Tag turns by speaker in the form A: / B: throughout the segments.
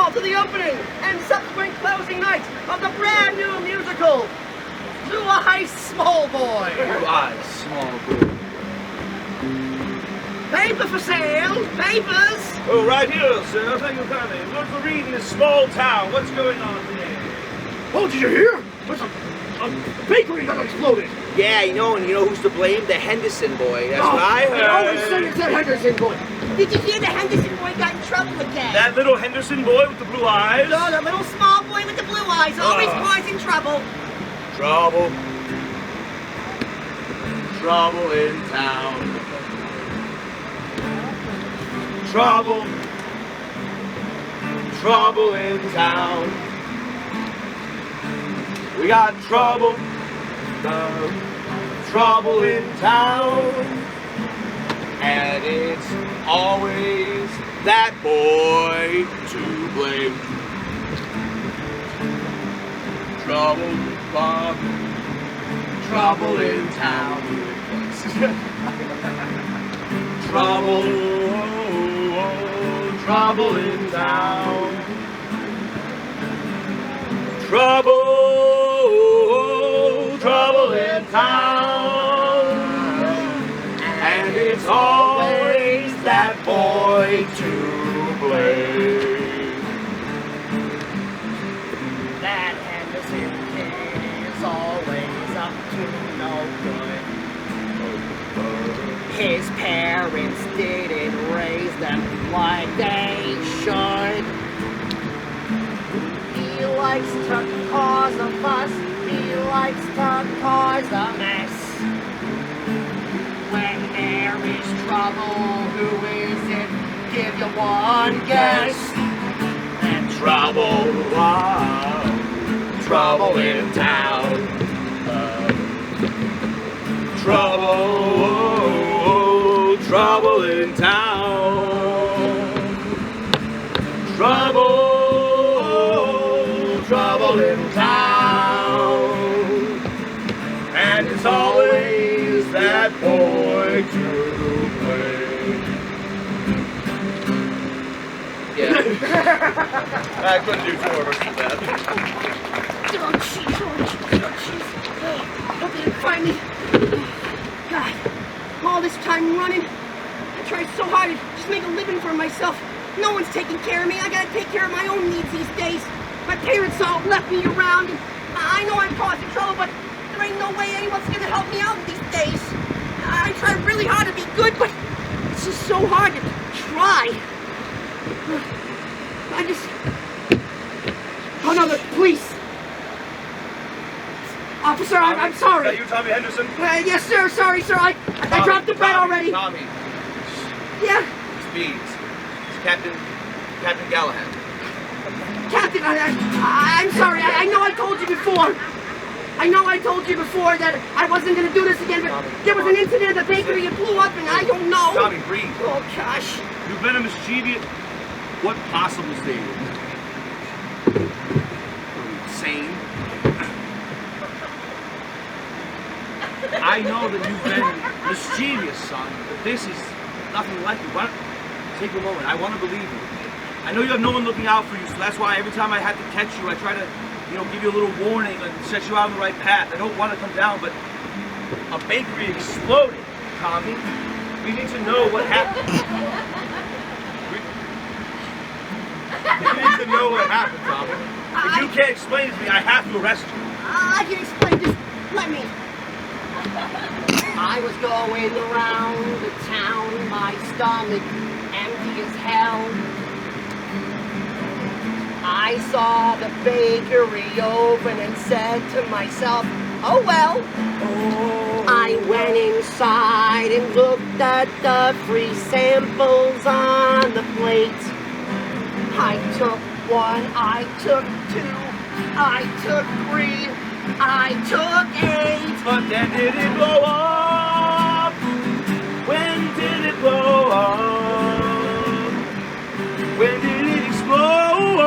A: all to the opening and subsequent closing night of the brand new musical, Blue Eyes Small Boy.
B: Blue Eyes Small Boy.
A: Paper for sale, papers.
C: Oh, right here, sir. Thank you kindly. Look for reading this small town. What's going on today?
D: Oh, did you hear? There's a bakery that exploded.
B: Yeah, you know who's to blame? The Henderson boy. That's what I heard.
D: They always say it's that Henderson boy.
A: Did you hear the Henderson boy got in trouble again?
C: That little Henderson boy with the blue eyes?
A: No, the little small boy with the blue eyes always causing trouble.
B: Trouble. Trouble in town. Trouble. Trouble in town. We got trouble. Trouble in town. And it's always that boy to blame. Trouble, Bob. Trouble in town. Trouble, trouble in town. Trouble, trouble in town. And it's always that boy to blame.
A: That Henderson kid is always up to no good. His parents didn't raise them like they should. He likes to cause a fuss. He likes to cause a mess. When there is trouble, who is it? Give you one guess. And
B: Trouble, trouble in town. Trouble, trouble in town. Trouble, trouble in town. And it's always that boy to blame. Yeah. I couldn't do 4 verses of that.
A: oh, jeez. Hope they didn't find me. God, all this time running. I tried so hard to just make a living for myself. No one's taking care of me. I gotta take care of my own needs these days. My parents all left me around, and I know I'm causing trouble, but there ain't no way anyone's gonna help me out these days. I try really hard to be good, but it's just so hard to try. I just... Oh no, the police! Officer, I'm sorry.
C: Is that you, Tommy Henderson?
A: Yes, sir. Sorry, sir. I dropped the bread already.
B: Tommy.
A: Yeah.
B: It's Beans. It's Captain Gallahan.
A: Captain, I'm sorry. I know I told you before. That I wasn't going to do this again, but there was an incident at the bakery. It blew up, and I don't know.
C: Tommy, breathe.
A: Oh, gosh.
C: You've been a mischievous... What possible state?
B: Insane.
C: I know that you've been mischievous, son, but this is nothing like it. Why don't take a moment? I want to believe you. I know you have no one looking out for you, so that's why every time I have to catch you, I try to, give you a little warning and set you out on the right path. I don't want to come down, but a bakery exploded, Tommy. We need to know what happened. We need to know what happened, Tommy. If you can't explain it to me, I have to arrest you.
A: I can explain. Just let me. I was going around the town, my stomach empty as hell. I saw the bakery open and said to myself, oh well. I went inside and looked at the free samples on the plate. I took 1, I took 2, I took 3, I took 8.
C: But then did it blow up? When did it blow up? When did it explode?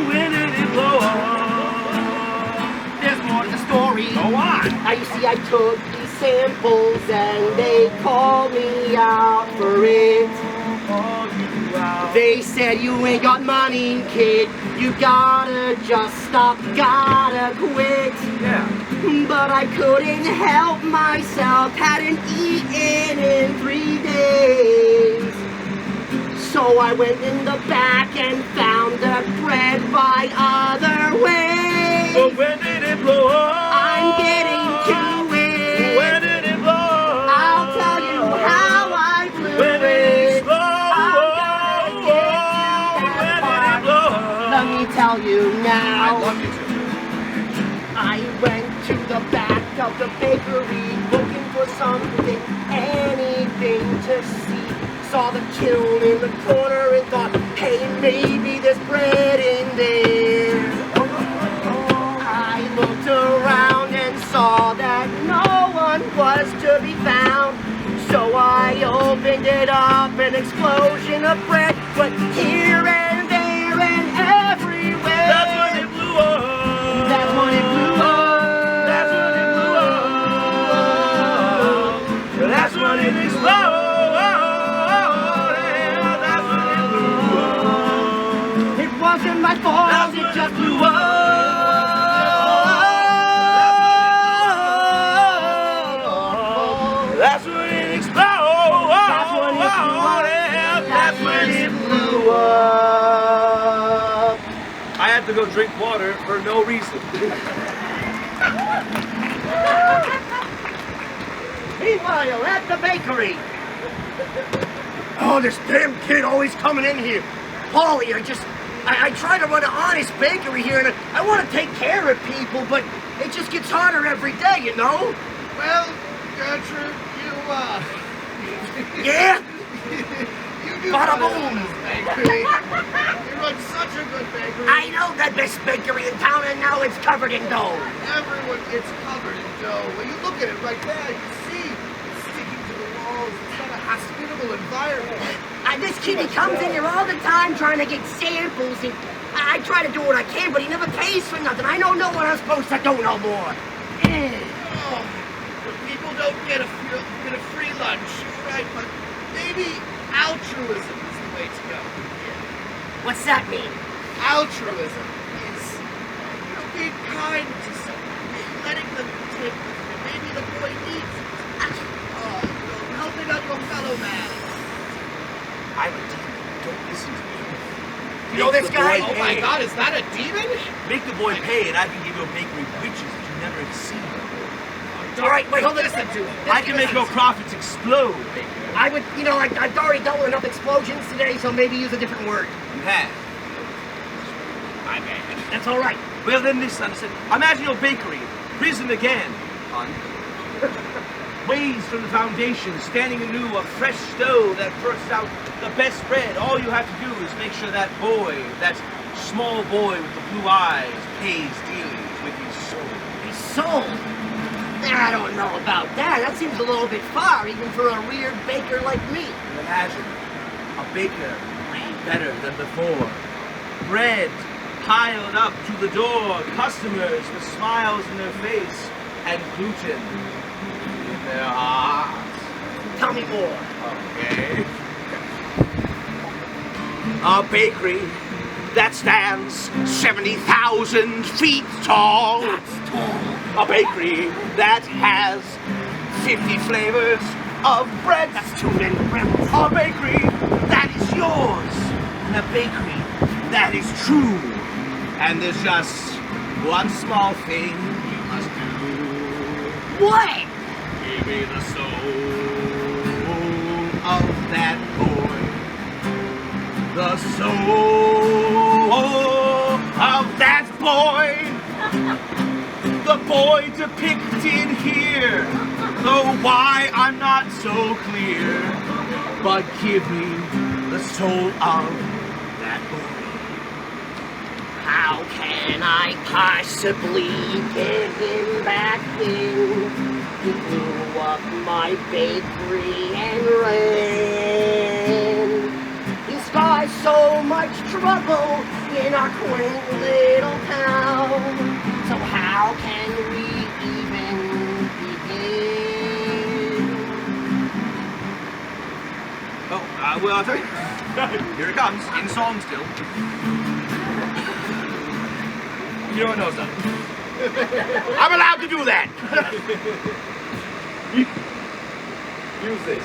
C: When did it blow up?
A: There's more to the story.
C: Go on.
A: You see, I took these samples and they called me out for it. They said you ain't got money, kid. You gotta just stop, gotta quit.
C: Yeah.
A: But I couldn't help myself, hadn't eaten in 3 days. So I went in the back and found the bread by other ways.
C: But when did it blow up?
A: I'm getting to it.
C: When did it blow up?
A: I'll tell you how I blew
C: When did it
A: it.
C: explode?
A: I'm gonna get to
C: When
A: that
C: did
A: part.
C: it blow up?
A: Let me tell you now.
B: I love you too.
A: I went to the back of the bakery looking for something, anything to see. Saw the kiln in the corner and thought, hey, maybe there's bread in there. I looked around and saw that no one was to be found. So I opened it up, an explosion of bread, but here and there and everywhere.
C: That's when it blew up.
A: That's when it blew up.
C: That's when it blew up. That's when it exploded. That's when it blew up.
A: It wasn't my fault, it just blew up.
C: That's when it exploded.
A: That's when it blew up.
C: That's when it blew up. I had to go drink water for no reason.
A: Meanwhile, at the bakery.
D: Oh, this damn kid always coming in here.
A: Paulie, I try to run an honest bakery here, and I want to take care of people, but it just gets harder every day, you know?
B: Well, Gertrude,
A: Yeah?
B: you do
A: Bada
B: run
A: boom.
B: this bakery. You run such a good bakery.
A: I know the best bakery in town, and now it's covered in dough.
B: Everyone gets covered in dough. When you look at it right there, you see it's sticking to the walls. It's not a hospitable environment.
A: This kid, he comes in here all the time trying to get samples, and I try to do what I can, but he never pays for nothing. I don't know what I'm supposed to do no more.
B: Oh, but people don't get a free lunch, right? But maybe altruism is the way to go.
A: What's that mean?
B: Altruism is being kind to someone, letting them take. Maybe the boy needs it. Helping out your fellow man.
C: I'm a demon. Don't listen to me.
A: You know this guy?
B: Oh my God, is that a demon?
C: Make the boy pay, and I can give you a bakery of witches that you never have seen.
A: All right, wait, hold on.
B: Listen to it.
C: I can make your profits explode.
A: I would, I've already dealt with enough explosions today, so maybe use a different word.
C: You have.
B: My man.
A: That's all right.
C: Well, then this understand. Imagine your bakery, risen again, hon. Raised from the foundation, standing anew, a fresh stove that bursts out the best bread. All you have to do is make sure that boy, that small boy with the blue eyes, pays dearly with his soul.
A: His soul? I don't know about that. That seems a little bit far, even for a weird baker like me.
C: Imagine a baker better than before. Bread piled up to the door, customers with smiles in their face, and gluten in their hearts.
A: Tell me more.
C: Okay. A bakery that stands 70,000 feet tall.
A: That's tall.
C: A bakery that has 50 flavors of bread.
A: That's too many rebels.
C: A bakery that is yours. And a bakery that is true. And there's just one small thing you must do.
A: What?
C: Give me the soul of that boy. The soul of that boy. The boy depicted here. Though why I'm not so clear. But give me the soul of that boy.
A: How can I possibly get him back in? He blew up my bakery and ran. He's caused so much trouble in our quaint little town. So how can we even begin?
C: Oh, well, I'll tell you. Here it comes, in song still. You don't know, son. I'm allowed to do that! Use this.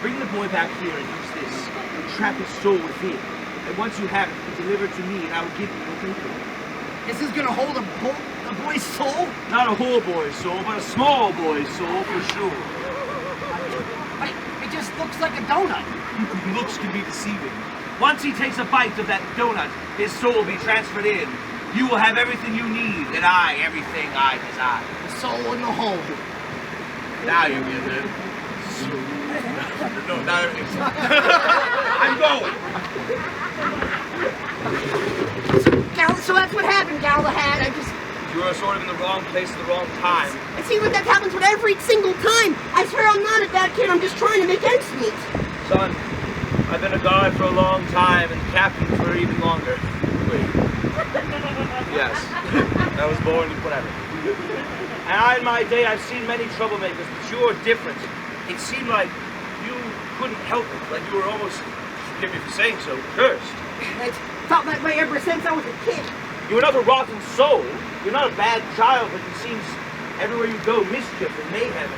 C: Bring the boy back here and use this. Trap his soul within. And once you have it, you deliver it to me and I will give you your paper.
B: This is gonna hold a boy's soul?
C: Not a whole boy's soul, but a small boy's soul for sure.
B: Wait, it just looks like a donut.
C: Looks can be deceiving. Once he takes a bite of that donut, his soul will be transferred in. You will have everything you need, and I, everything I desire.
B: The soul in the hole.
C: Now you get it. No, now everything's... I'm going.
A: So that's what happened, Galahad.
C: You were sort of in the wrong place at the wrong time.
A: It seems like that happens with every single time. I swear I'm not a bad kid. I'm just trying to make ends meet.
C: Son, I've been a guard for a long time, and captain for even longer. Wait. Yes. I was born in whatever. And I, in my day, I've seen many troublemakers, but you're different. It seemed like you couldn't help it, like you were almost, forgive me for saying so, cursed.
A: I've felt that way ever since I was a kid.
C: You're not a rotten soul. You're not a bad child, but it seems everywhere you go, mischief and mayhem.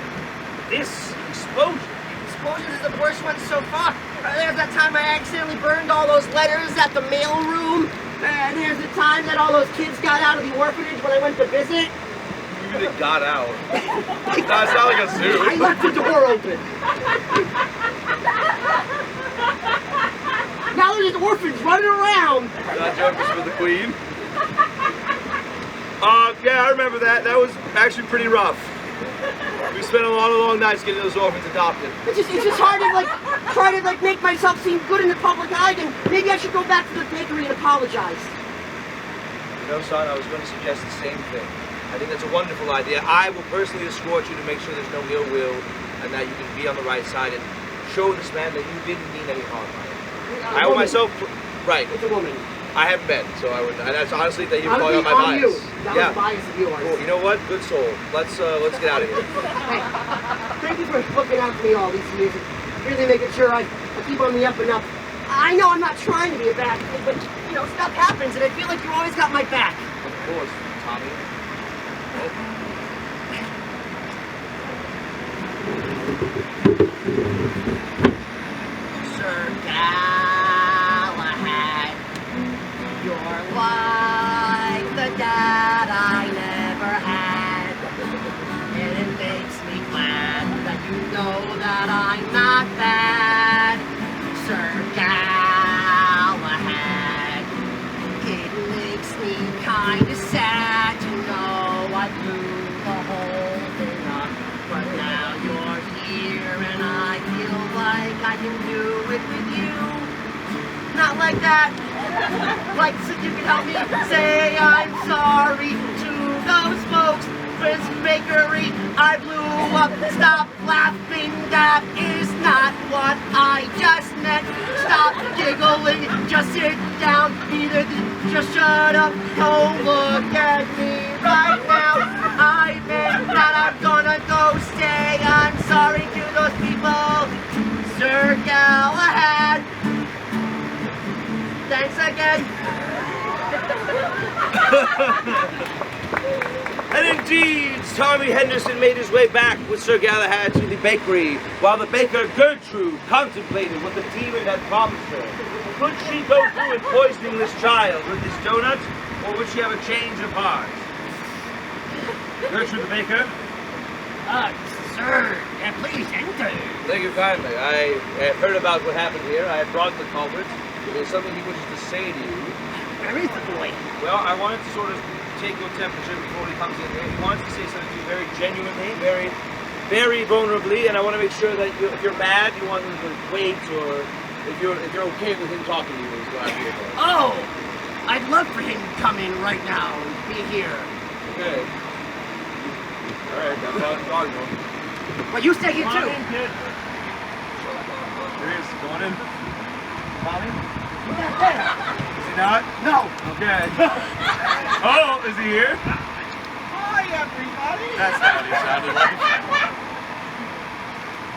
C: This explosion.
A: Explosion is the worst one so far. There's that time I accidentally burned all those letters at the mail room. There's the time that all those kids got out of the orphanage when I went to visit.
C: You really got out. That's not like a zoo.
A: I left the door open. Now there's orphans running around.
C: That joke was for the queen. Yeah, I remember that. That was actually pretty rough. We spent a lot of long nights getting those orphans adopted.
A: It's just hard to try to make myself seem good in the public eye, and maybe I should go back to the bakery and apologize.
C: You know, son, I was going to suggest the same thing. I think that's a wonderful idea. I will personally escort you to make sure there's no ill will and that you can be on the right side and show this man that you didn't mean any harm by it. I owe myself... Right.
A: It's a woman.
C: I haven't been, so I would... And that's honestly that you're
A: Honestly,
C: calling out my bias.
A: That was a bias of yours.
C: Cool. You know what? Good soul. Let's get out of here.
A: Hey, thank you for looking out for me all these years and really making sure I keep on the up and up. I know I'm not trying to be a bad kid, but, you know, stuff happens, and I feel like you always got my back.
C: Of course, Tommy.
A: Sir Galahad, you're like the dad I never had, and it makes me glad that you know that I'm not bad. Sir Galahad, it makes me kinda sad to know I blew the whole thing up, but now you're here and I feel like I can do it with you. Not like that. Like, so you can help me say I'm sorry to those folks. Friends Bakery, I blew up. Stop laughing, that is not what I just meant. Stop giggling, just sit down. Either just shut up, don't look at me right now. I meant that I'm gonna go say I'm sorry to those people. Sir Galahad, thanks again.
C: And indeed, Tommy Henderson made his way back with Sir Galahad to the bakery, while the baker Gertrude contemplated what the demon had promised her. Could she go through and poisoning this child with this donut, or would she have a change of heart? Gertrude the baker?
B: Sir, please enter.
C: Thank you kindly. I have heard about what happened here. I have brought the culprit. If there's something he wishes to say to you.
B: Where is the boy?
C: Well, I wanted to sort of take your temperature before he comes in here. He wants to say something to you very genuinely, very vulnerably, and I want to make sure that if you're mad, you want him to wait, or if you're okay with him talking to you, he's glad to hear that.
B: Oh, I'd love for him to come in right now and be here.
C: Okay. All right, that's all I'm talking about.
B: Well, you stay here
C: Come on
B: too.
C: in, kid. Here he is. Go on in. Tommy? Is he not?
B: No.
C: Okay. Oh, is he here?
B: Hi, everybody.
C: That's not what he sounded like.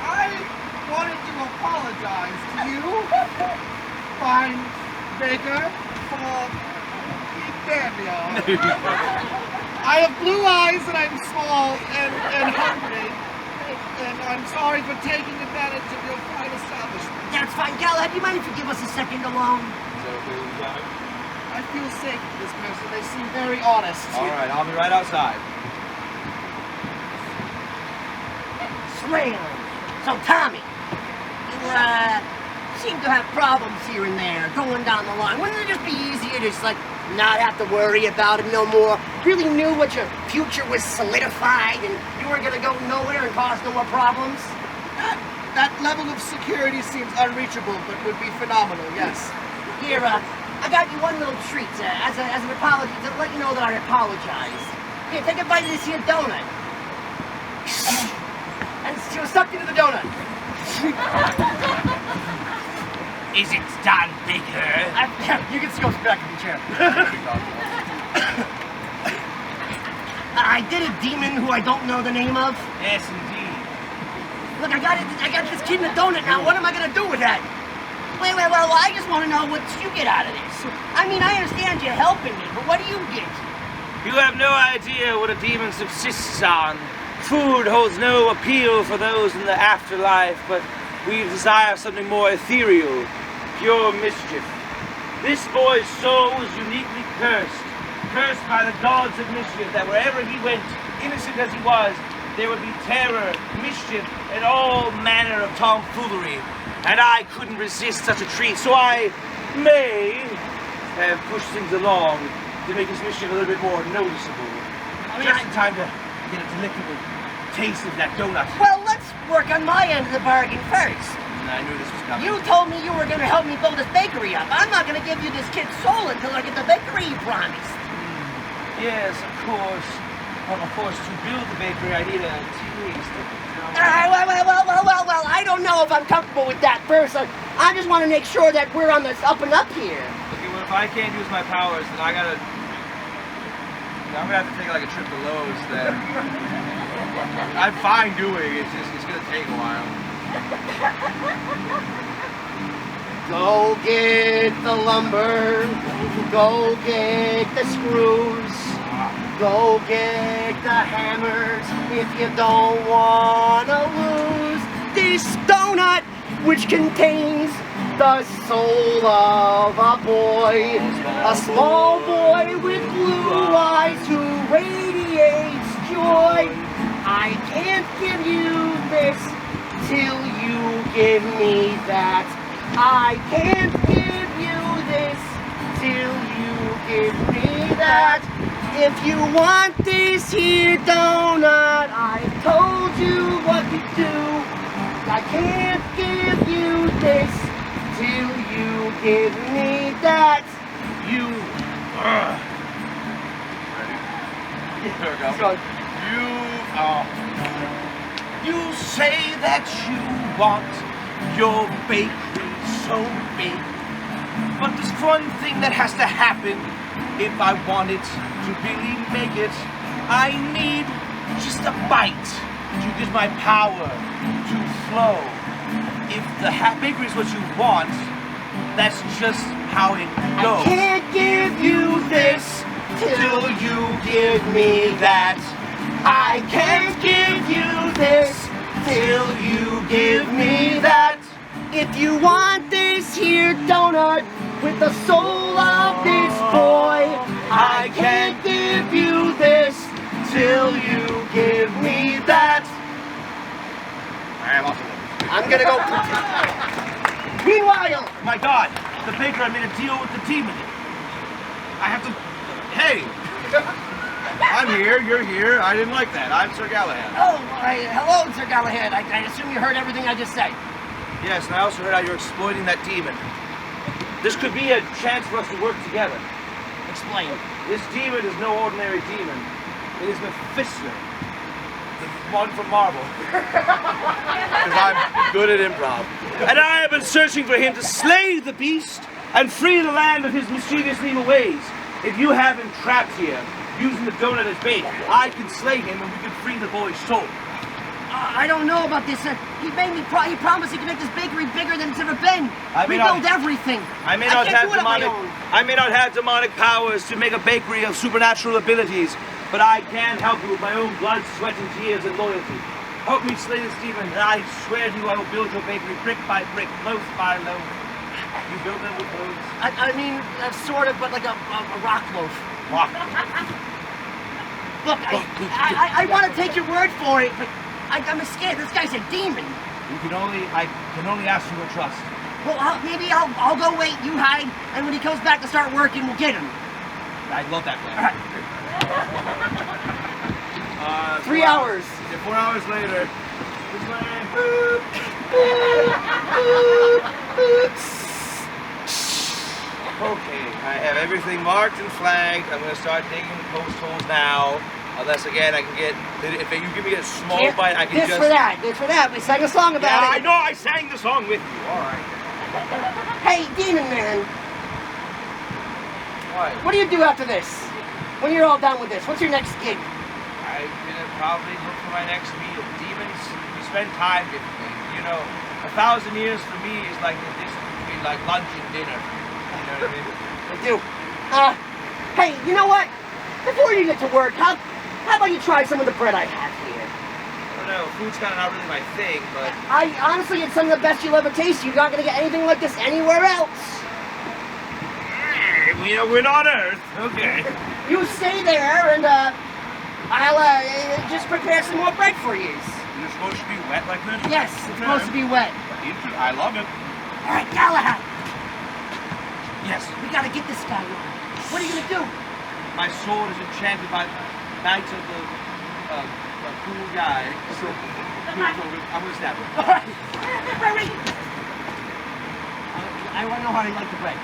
B: I wanted to to apologize to you, fine baker, for being damn. I have blue eyes and I'm small and hungry, and I'm sorry for taking advantage of your fine establishment.
A: That's fine. Galahad, do you mind if you give us a second alone?
B: I feel safe with this person. They seem very honest.
C: All right, I'll be right outside.
A: Slam. So, Tommy, you seem to have problems here and there going down the line. Wouldn't it just be easier to just, like, not have to worry about it no more? Really knew what your future was solidified and you were gonna go nowhere and cause no more problems?
B: That level of security seems unreachable, but would be phenomenal, yes.
A: Here, I got you one little treat as an apology to let you know that I apologize. Here, take a bite of this here donut. And she was stuck into the donut.
C: Is it done, Baker?
A: You can go back in the chair. I did a demon who I don't know the name of.
C: Yes, indeed.
A: Look, I got this kid in a donut now. What am I gonna do with that? Well, I just want to know what you get out of this. I mean, I understand you're helping me, but what do you get?
C: You have no idea what a demon subsists on. Food holds no appeal for those in the afterlife, but we desire something more ethereal, pure mischief. This boy's soul was uniquely cursed by the gods of mischief, that wherever he went, innocent as he was, there would be terror, mischief, and all manner of tomfoolery. And I couldn't resist such a treat, so I may have pushed things along to make his mischief a little bit more noticeable. Just in time to get a delectable taste of that donut.
A: Well, let's work on my end of the bargain first.
C: I knew this was coming.
A: You told me you were going to help me build this bakery up. I'm not going to give you this kid's soul until I get the bakery you promised.
C: Yes, of course. Well, of course, to build the bakery, I need a taste of it.
A: Well, I don't know if I'm comfortable with that first. I just want to make sure that we're on this up and up here.
C: Okay, well, if I can't use my powers, then I'm gonna have to take like a trip to Lowe's then. I'm fine doing it, it's gonna take a while.
A: Go get the lumber, go get the screws, go get the hammers if you don't want to lose this donut, which contains the soul of a boy, a small boy with blue eyes who radiates joy. I can't give you this till you give me that. I can't give you this till you give me that. If you want this here donut, I told you what to do. I can't give you this till you give me that.
C: You. There we go. You say that you want your bakery so big, but there's one thing that has to happen if I want it to really make it. I need just a bite to get my power to flow. If the bakery is what you want, that's just how it goes.
A: I can't give you this till you give me that. I can't give you this till you give me that. If you want this here donut with the soul of this boy, I can't give you this till you give me that. I'm gonna go. Meanwhile,
C: My God, the baker, I made a deal with the demon. I have to. Hey! I'm here, you're here. I didn't like that. I'm Sir Galahad.
A: oh, hello, Sir Galahad. I assume you heard everything I just said.
C: Yes, and I also heard how you're exploiting that demon. This could be a chance for us to work together.
A: Explain.
C: This demon is no ordinary demon. It is Mephisto, the one from Marvel. Because I'm good at improv. And I have been searching for him to slay the beast and free the land of his mischievous evil ways. If you have him trapped here, using the donut as bait, I can slay him and we can free the boy's soul.
A: I don't know about this. He promised he could make this bakery bigger than it's ever been. Rebuild everything.
C: I may
A: can't
C: not have
A: do it on my
C: demonic.
A: own.
C: I may not have demonic powers to make a bakery of supernatural abilities, but I can help you with my own blood, sweat, and tears and loyalty. Help me slay this demon, and I swear to you I will build your bakery brick by brick, loaf by loaf. You build them with loaves?
A: I mean, sort of, but like a rock loaf.
C: Rock.
A: Look, I want to take your word for it, but I'm scared. This guy's a demon.
C: I can only ask for your trust.
A: Well, maybe I'll go wait, you hide, and when he comes back to start working, we'll get him.
C: I love that plan.
A: All right. 3 hours.
C: 4 hours later. This way. Okay, I have everything marked and flagged. I'm going to start digging the post holes now. Unless, again, I can get... If you give me a small bite, I can
A: this for that. We sang a song about it.
C: I know, I sang the song with you. All right.
A: Hey, Demon Man.
C: What?
A: What do you do after this? When you're all done with this? What's your next gig?
C: I'm going to probably look for my next meal. Demons, we spend time differently. You know, 1,000 years for me is like the distance between like lunch and dinner. You know what I mean?
A: I do. Hey, you know what? Before you get to work, how about you try some of the bread I have here?
C: I don't know, food's kind of not really my thing, but...
A: Honestly, it's some of the best you'll ever taste. You're not going to get anything like this anywhere else.
C: We're on Earth. Okay.
A: You stay there, and I'll just prepare some more bread for you.
C: You're supposed to be wet like this?
A: Yes, it's supposed to be wet.
C: I love it.
A: All right, Galahad.
C: Yes.
A: We got to get this guy on. What are you going to do?
C: My sword is enchanted by knights of the cool guy. So I'm going to stab him.
A: All right. Wait. I want to know how you like the bread.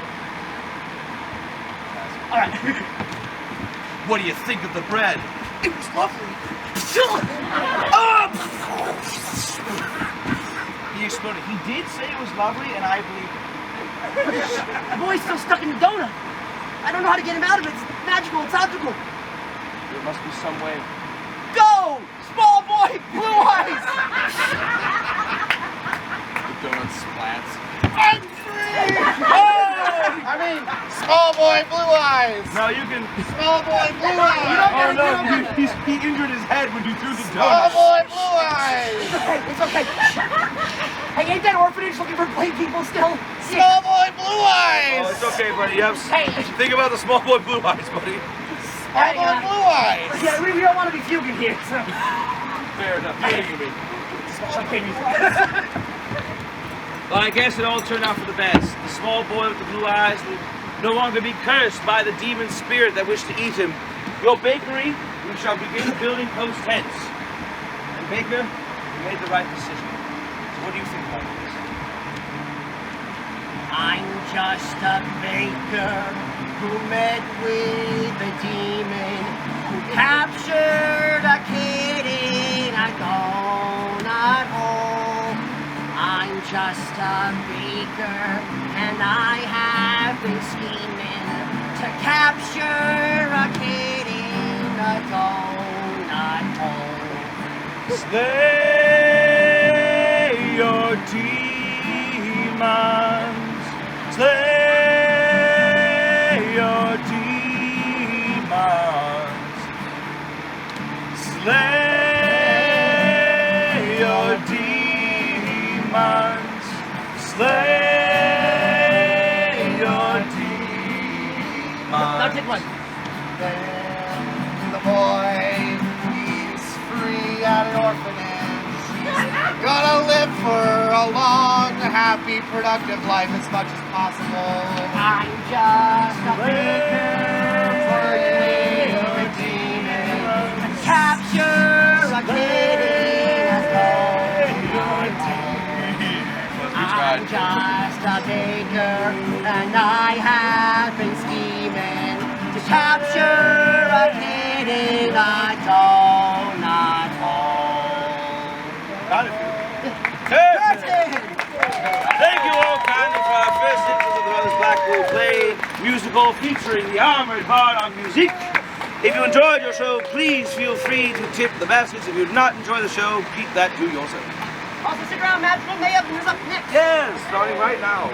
A: All right.
C: What do you think of the bread?
A: It was lovely.
C: He exploded. He did say it was lovely, and I believe it.
A: The boy's still stuck in the donut. I don't know how to get him out of it. It's magical. It's optical.
C: There must be some way.
A: Go! Small boy, blue eyes!
C: The donut splats.
B: I'm free! I mean, small boy, blue eyes!
C: No, you can...
B: Small boy, blue eyes!
C: Oh no, he injured his head when you threw the
B: Small
C: donut.
B: boy, blue eyes!
A: It's okay. Hey, ain't that orphanage looking for play people still?
B: Small boy, blue eyes!
C: Oh, it's okay, buddy. You have...
A: Hey.
C: Think about the small boy blue eyes, buddy.
B: Small boy, blue eyes!
A: Yeah, we don't want to be fuging here, so...
C: Fair enough. Well, I guess it all turned out for the best. The small boy with the blue eyes will no longer be cursed by the demon spirit that wished to eat him. Your bakery, we shall begin building post hence. And Baker, you made the right decision. So what do you think about this?
A: I'm just a baker who met with a demon who captured a kid in a donut hole. I'm just a baker and I have been scheming to capture a kid in a donut hole.
C: Slay your demons. Slay your demons. Slay your demons. Slay your demons.
A: Now take one.
B: Then the boy, he's free at an orphanage. Gonna live for a long, happy, productive life as much as possible.
A: I'm just a baker for you, demon. Capture a kid in a donut hole. I'm just a baker, and I have been scheming to capture a kid in a donut hole.
C: Got it. Perfect. Thank you all kindly for our first episode of the Brothers Blackquill play musical featuring the Armored Bard on music. If you enjoyed your show, please feel free to tip the baskets. If you did not enjoy the show, keep that to yourself.
A: Also, stick around, Magical Mayhem is up next.
C: Yes, starting right now.